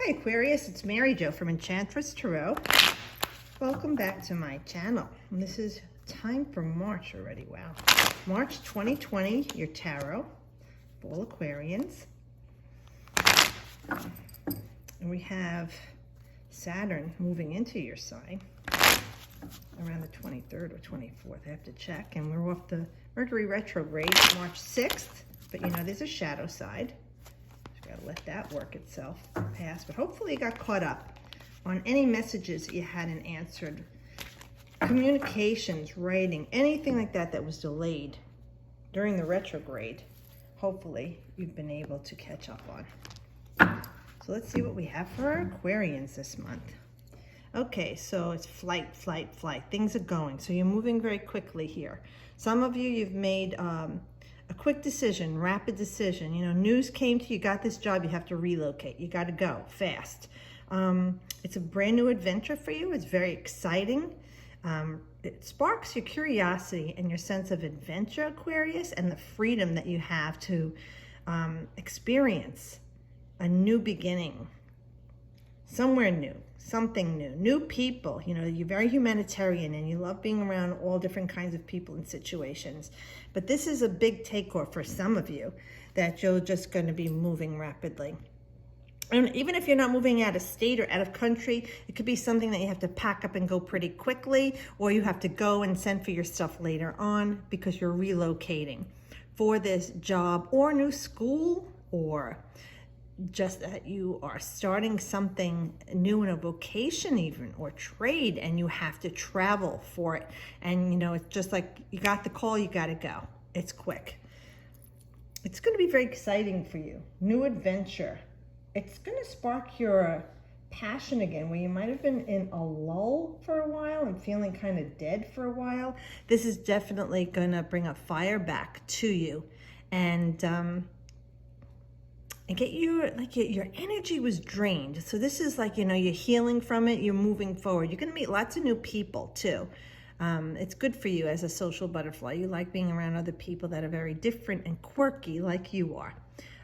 Hi Aquarius, it's Mary Jo from Enchantress Tarot. Welcome back to my channel. And this is time for March already, wow. March 2020, your tarot for all Aquarians. And we have Saturn moving into your sign around the 23rd or 24th, I have to check. And we're off the Mercury retrograde March 6th, but you know there's a shadow side. Gotta let that work itself pass, but hopefully you got caught up on any messages that you hadn't answered, communications, writing, anything like that that was delayed during the retrograde. Hopefully you've been able to catch up on. So let's see what we have for our Aquarians this month. Okay, so it's flight. Things are going. So you're moving very quickly here. Some of you've made a quick decision, rapid decision. You know, news came to you, got this job, you have to relocate. You got to go fast. It's a brand new adventure for you. It's very exciting. It sparks your curiosity and your sense of adventure, Aquarius, and the freedom that you have to experience a new beginning, somewhere new, something new, new people. You know, you're very humanitarian and you love being around all different kinds of people and situations. But this is a big takeoff for some of you that you're just going to be moving rapidly. And even if you're not moving out of state or out of country, it could be something that you have to pack up and go pretty quickly, or you have to go and send for your stuff later on because you're relocating for this job or new school, or just that you are starting something new in a vocation even, or trade, and you have to travel for it. And you know, it's just like you got the call, you got to go. It's quick. It's going to be very exciting for you. New adventure. It's going to spark your passion again, where you might have been in a lull for a while and feeling kind of dead for a while. This is definitely going to bring a fire back to you, and get you, like your energy was drained. So this is like, you know, you're healing from it, you're moving forward. You're going to meet lots of new people too. It's good for you as a social butterfly. You like being around other people that are very different and quirky like you are.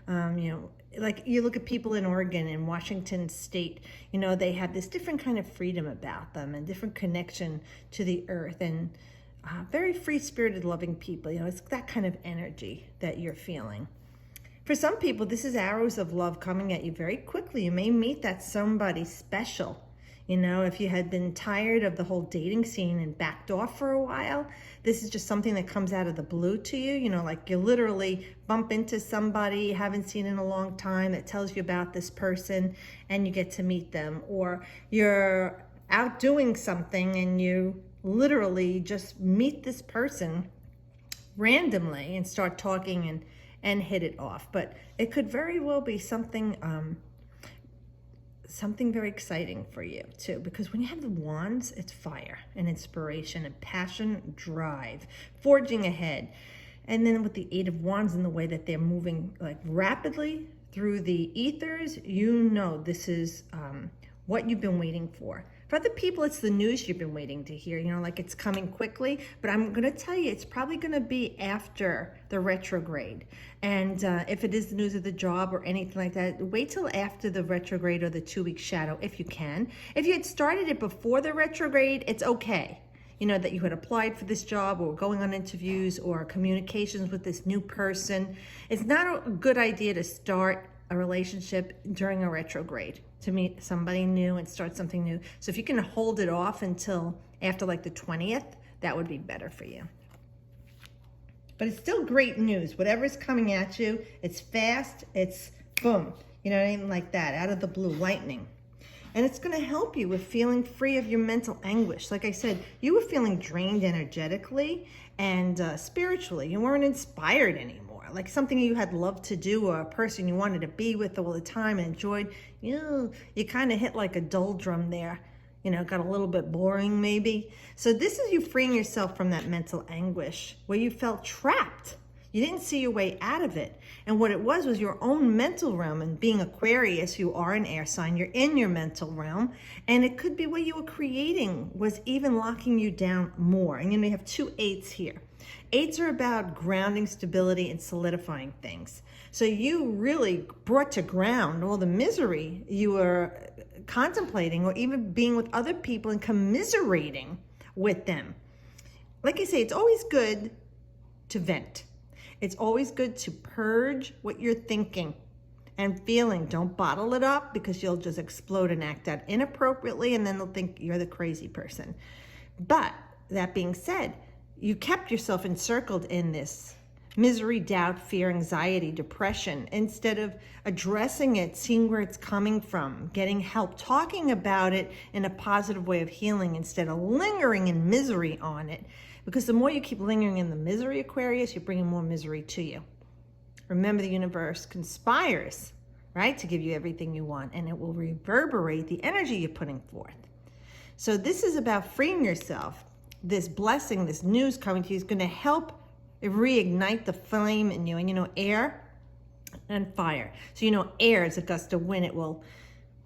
You know, like you look at people in Oregon and Washington State, you know, they have this different kind of freedom about them and different connection to the earth, and very free-spirited, loving people. You know, it's that kind of energy that you're feeling. For some people, this is arrows of love coming at you very quickly. You may meet that somebody special. You know, if you had been tired of the whole dating scene and backed off for a while, this is just something that comes out of the blue to you. You know, like you literally bump into somebody you haven't seen in a long time that tells you about this person, and you get to meet them. Or you're out doing something and you literally just meet this person randomly and start talking and hit it off. But it could very well be something something very exciting for you too, because when you have the wands, it's fire and inspiration and passion, drive, forging ahead. And then with the Eight of Wands and the way that they're moving like rapidly through the ethers, you know this is what you've been waiting for. For other people, it's the news you've been waiting to hear, you know, like it's coming quickly. But I'm going to tell you, it's probably going to be after the retrograde. And if it is the news of the job or anything like that, wait till after the retrograde or the 2-week shadow if you can. If you had started it before the retrograde, it's okay. You know, that you had applied for this job or going on interviews or communications with this new person. It's not a good idea to start a relationship during a retrograde, to meet somebody new and start something new. So if you can hold it off until after like the 20th, that would be better for you. But it's still great news. Whatever's coming at you, it's fast, it's boom, you know what I mean, like that, out of the blue, lightning. And it's going to help you with feeling free of your mental anguish. Like I said, you were feeling drained energetically and spiritually. You weren't inspired anymore. Like something you had loved to do, or a person you wanted to be with all the time and enjoyed, you kind of hit like a doldrum there. You know, got a little bit boring maybe. So this is you freeing yourself from that mental anguish where you felt trapped. You didn't see your way out of it. And what it was your own mental realm. And being Aquarius, you are an air sign, you're in your mental realm. And it could be what you were creating was even locking you down more. And you know, you have 2 8s here. Eights are about grounding, stability, and solidifying things. So you really brought to ground all the misery you were contemplating, or even being with other people and commiserating with them. Like I say, it's always good to vent. It's always good to purge what you're thinking and feeling. Don't bottle it up, because you'll just explode and act out inappropriately, and then they'll think you're the crazy person. But that being said, you kept yourself encircled in this misery, doubt, fear, anxiety, depression, instead of addressing it, seeing where it's coming from, getting help, talking about it in a positive way of healing, instead of lingering in misery on it. Because the more you keep lingering in the misery, Aquarius, you're bringing more misery to you. Remember, the universe conspires, right, to give you everything you want, and it will reverberate the energy you're putting forth. So this is about freeing yourself. This blessing, this news coming to you is going to help reignite the flame in you. And you know, air and fire. So you know, air is a gust of wind.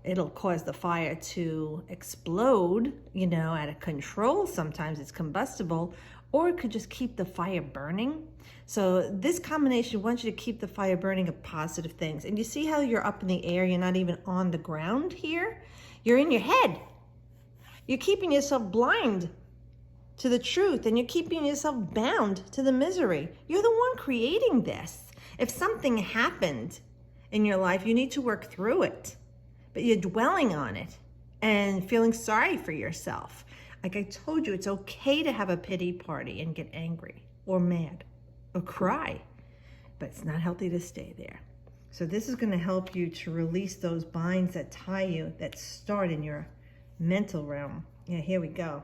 It'll cause the fire to explode, you know, out of control. Sometimes it's combustible, or it could just keep the fire burning. So this combination wants you to keep the fire burning of positive things. And you see how you're up in the air, you're not even on the ground here? You're in your head. You're keeping yourself blind to the truth, and you're keeping yourself bound to the misery. You're the one creating this. If something happened in your life, you need to work through it, but you're dwelling on it and feeling sorry for yourself. Like I told you, it's okay to have a pity party and get angry or mad or cry, but it's not healthy to stay there. So this is going to help you to release those binds that tie you, that start in your mental realm. Yeah, here we go.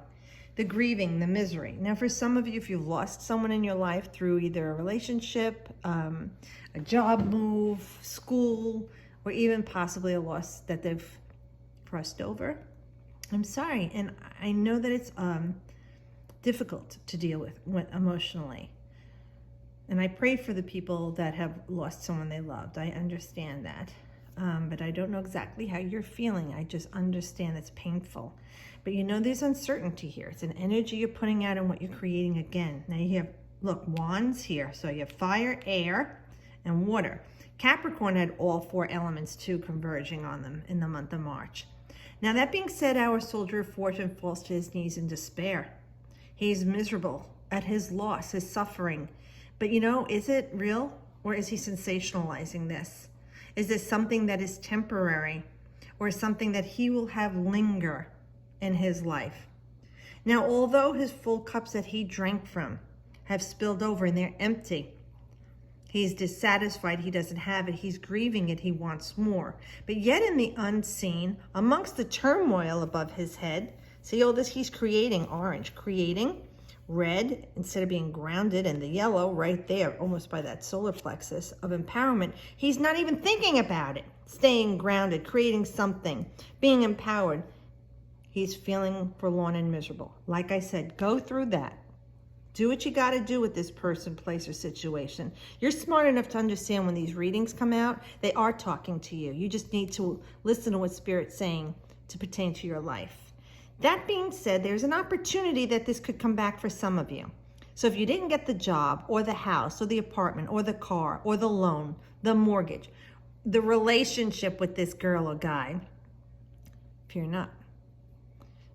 The grieving, the misery. Now, for some of you, if you've lost someone in your life through either a relationship, a job move, school, or even possibly a loss that they've crossed over, I'm sorry. And I know that it's difficult to deal with emotionally. And I pray for the people that have lost someone they loved. I understand that. But I don't know exactly how you're feeling. I just understand it's painful. But you know, there's uncertainty here. It's an energy you're putting out and what you're creating again. Now you have, look, wands here. So you have fire, air, and water. Capricorn had all four elements too converging on them in the month of March. Now that being said, our soldier of fortune falls to his knees in despair. He's miserable at his loss, his suffering. But you know, is it real, or is he sensationalizing this? Is this something that is temporary, or something that he will have linger in his life? Now, although his full cups that he drank from have spilled over and they're empty, he's dissatisfied, he doesn't have it, he's grieving it, he wants more. But yet in the unseen, amongst the turmoil above his head, see all this he's creating, orange, creating red, instead of being grounded, and the yellow right there, almost by that solar plexus of empowerment. He's not even thinking about it. Staying grounded, creating something, being empowered. He's feeling forlorn and miserable. Like I said, go through that. Do what you got to do with this person, place, or situation. You're smart enough to understand when these readings come out, they are talking to you. You just need to listen to what Spirit's saying to pertain to your life. That being said, there's an opportunity that this could come back for some of you. So if you didn't get the job, or the house, or the apartment, or the car, or the loan, the mortgage, the relationship with this girl or guy, fear not.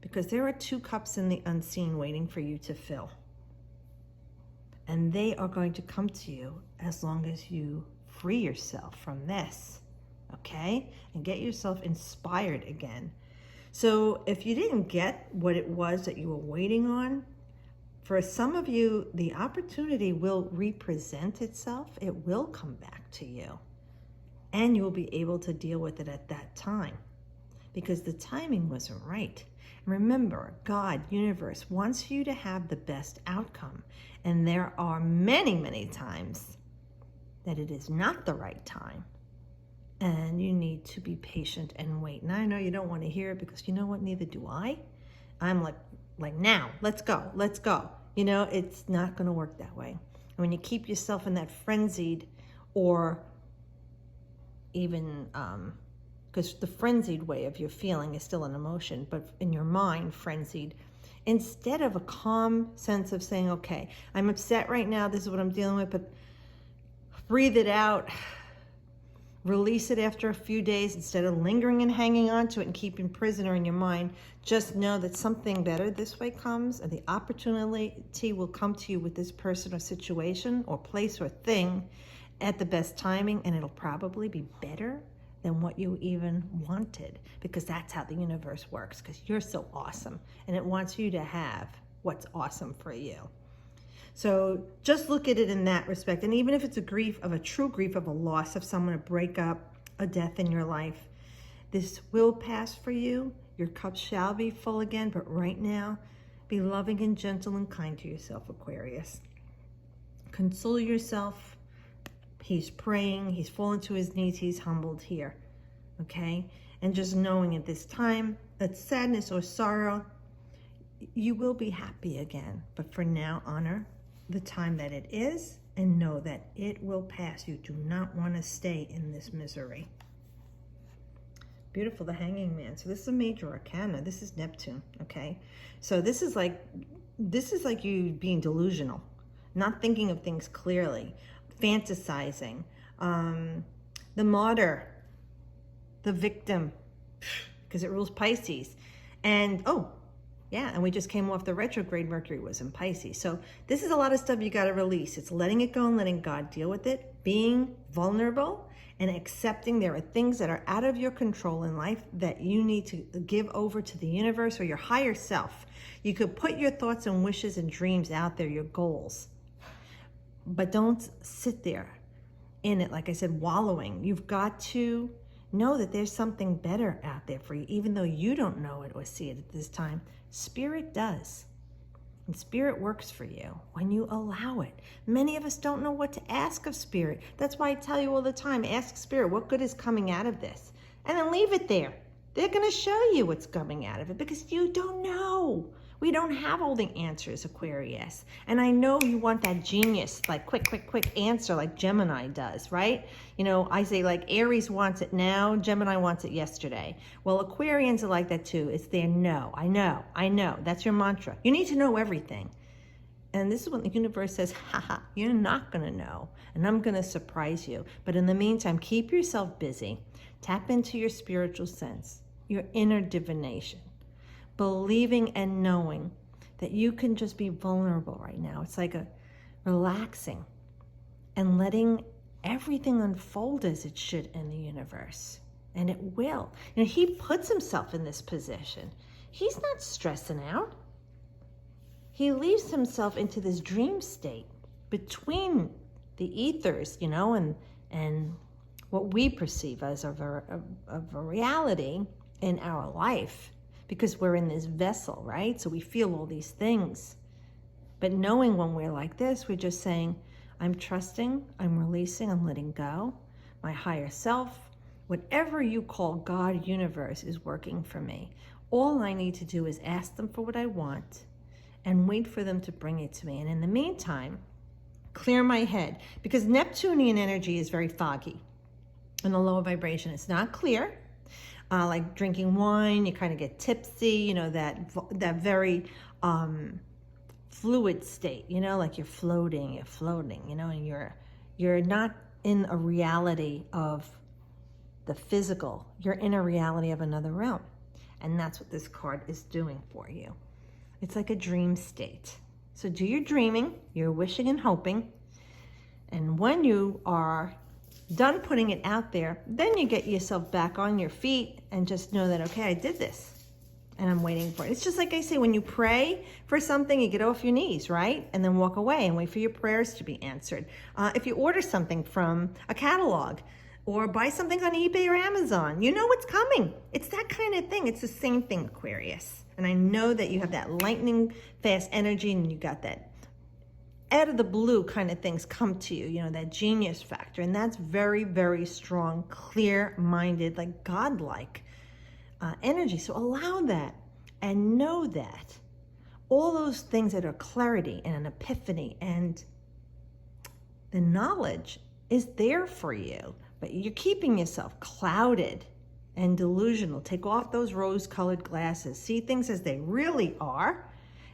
Because there are two cups in the unseen waiting for you to fill. And they are going to come to you as long as you free yourself from this, okay? And get yourself inspired again. So if you didn't get what it was that you were waiting on, for some of you, the opportunity will represent itself. It will come back to you. And you'll be able to deal with it at that time, because the timing wasn't right. Remember, God, universe, wants you to have the best outcome. And there are many, many times that it is not the right time. And you need to be patient and wait. And I know you don't want to hear it, because you know what? Neither do I. I'm like now, let's go, let's go. You know, it's not going to work that way. And when you keep yourself in that frenzied, or even, because the frenzied way of your feeling is still an emotion, but in your mind, frenzied instead of a calm sense of saying, okay, I'm upset right now, this is what I'm dealing with, but breathe it out, release it after a few days instead of lingering and hanging on to it and keeping prisoner in your mind. Just know that something better this way comes, and the opportunity will come to you with this person or situation or place or thing at the best timing, and it'll probably be better than what you even wanted, because that's how the universe works, because you're so awesome and it wants you to have what's awesome for you. So just look at it in that respect. And even if it's a true grief of a loss of someone, a breakup, a death in your life, this will pass for you. Your cup shall be full again, but right now, be loving and gentle and kind to yourself, Aquarius. Console yourself. He's praying, he's fallen to his knees, he's humbled here, okay? And just knowing at this time that sadness or sorrow, you will be happy again. But for now, honor the time that it is and know that it will pass. You do not want to stay in this misery. Beautiful, the Hanging Man. So this is a major arcana. This is Neptune, okay? So this is like you being delusional, not thinking of things clearly, fantasizing, the martyr, the victim, because it rules Pisces. And and we just came off the retrograde. Mercury was in Pisces. So this is a lot of stuff you got to release. It's letting it go and letting God deal with it, being vulnerable and accepting there are things that are out of your control in life that you need to give over to the universe or your higher self. You could put your thoughts and wishes and dreams out there, your goals, but don't sit there in it, like I said, wallowing. You've got to know that there's something better out there for you, even though you don't know it or see it at this time. Spirit does. And Spirit works for you when you allow it. Many of us don't know what to ask of Spirit. That's why I tell you all the time, ask Spirit, what good is coming out of this? And then leave it there. They're going to show you what's coming out of it because you don't know. We don't have all the answers, Aquarius. And I know you want that genius, like quick answer like Gemini does, right? You know, I say like Aries wants it now, Gemini wants it yesterday. Well, Aquarians are like that too. It's their no, I know. That's your mantra. You need to know everything. And this is when the universe says, haha, you're not gonna know. And I'm gonna surprise you. But in the meantime, keep yourself busy. Tap into your spiritual sense, your inner divination. Believing and knowing that you can just be vulnerable right now. It's like a relaxing and letting everything unfold as it should in the universe. And it will. You know, he puts himself in this position. He's not stressing out. He leaves himself into this dream state between the ethers, you know, and what we perceive as of a reality in our life. Because we're in this vessel, right? So we feel all these things. But knowing when we're like this, we're just saying, I'm trusting, I'm releasing, I'm letting go. My higher self, whatever you call God, universe, is working for me. All I need to do is ask them for what I want and wait for them to bring it to me. And in the meantime, clear my head. Because Neptunian energy is very foggy in a lower vibration. It's not clear. Like drinking wine, you kind of get tipsy, you know, that very fluid state, you know, like you're floating, you know, and you're not in a reality of the physical. You're in a reality of another realm. And that's what this card is doing for you. It's like a dream state. So do your dreaming, you're wishing and hoping. And when you are done putting it out there, then you get yourself back on your feet and just know that, okay, I did this and I'm waiting for it. It's just like I say, when you pray for something, you get off your knees, right? And then walk away and wait for your prayers to be answered. If you order something from a catalog or buy something on eBay or Amazon, you know what's coming. It's that kind of thing. It's the same thing, Aquarius. And I know that you have that lightning fast energy and you got that out of the blue kind of things come to you, you know, that genius factor. And that's very, very strong, clear-minded, like godlike energy. So allow that and know that all those things that are clarity and an epiphany and the knowledge is there for you, but you're keeping yourself clouded and delusional. Take off those rose-colored glasses. See things as they really are.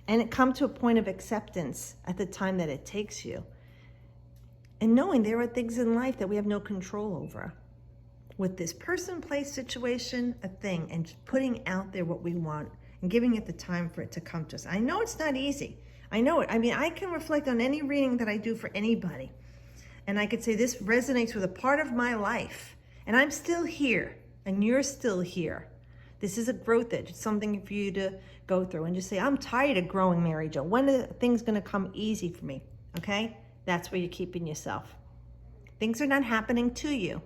and come to a point of acceptance at the time that it takes you. And knowing there are things in life that we have no control over. With this person, place, situation, a thing, and just putting out there what we want and giving it the time for it to come to us. I know it's not easy. I know it. I mean, I can reflect on any reading that I do for anybody. And I could say this resonates with a part of my life. And I'm still here. And you're still here. This is a growth edge. It's something for you to go through. And just say, I'm tired of growing, Mary Jo. When are things going to come easy for me? Okay? That's where you're keeping yourself. Things are not happening to you.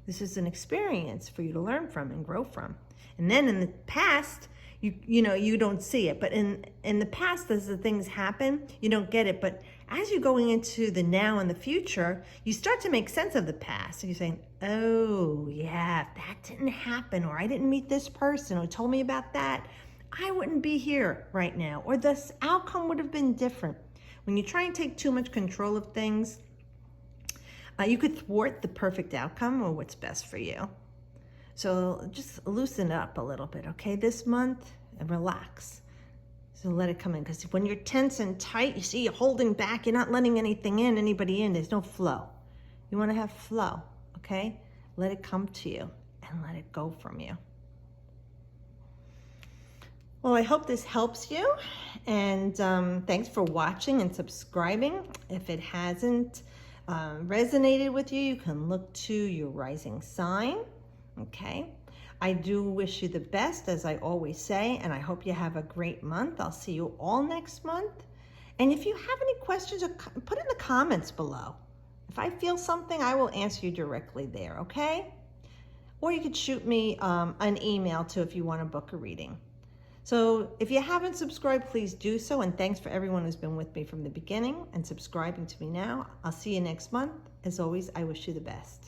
This is an experience for you to learn from and grow from. And then in the past, you don't see it. But in the past, as the things happen, you don't get it. But as you're going into the now and the future, you start to make sense of the past. And you're saying, oh, yeah, if that didn't happen, or I didn't meet this person who told me about that, I wouldn't be here right now. Or this outcome would have been different. When you try and take too much control of things, you could thwart the perfect outcome or what's best for you. So just loosen up a little bit, okay, this month, and relax. So let it come in, because when you're tense and tight, you see you're holding back, you're not letting anybody in, there's no flow. You want to have flow, okay? Let it come to you and let it go from you. Well, I hope this helps you, and thanks for watching and subscribing. If it hasn't resonated with you, you can look to your rising sign. Okay, I do wish you the best, as I always say, and I hope you have a great month. I'll see you all next month. And if you have any questions, put in the comments below. If I feel something, I will answer you directly there, okay? Or you could shoot me an email too if you want to book a reading. So if you haven't subscribed, please do so. And thanks for everyone who's been with me from the beginning and subscribing to me now. I'll see you next month. As always, I wish you the best.